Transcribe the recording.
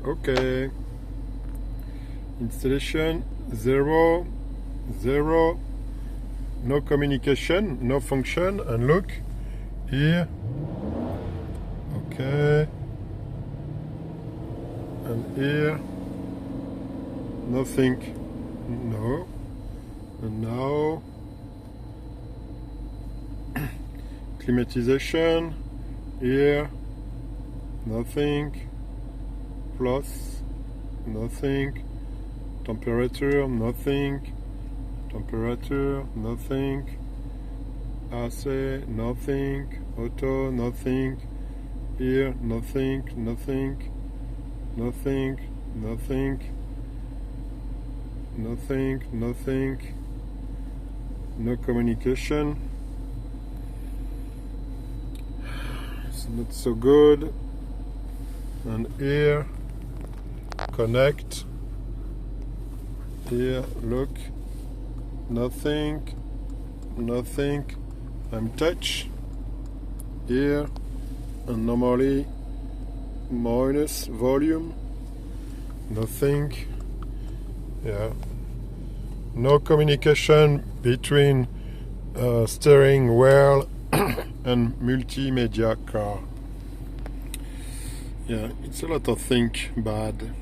Okay. Installation 0, 0. No communication, no function. And look here. Okay. And here. Nothing. No. And now. Climatization. Here. Nothing. Plus. Nothing. Temperature. Nothing. Temperature. Nothing. AC. Nothing. Auto. Nothing. Here. Nothing. Nothing. Nothing. Nothing. Nothing. Nothing. No communication. It's not so good. And here, connect. Here, look. Nothing. Nothing. I'm touch. Here. And normally minus volume. Nothing. Yeah. No communication between steering wheel and multimedia car. Yeah, it's a lot of things bad.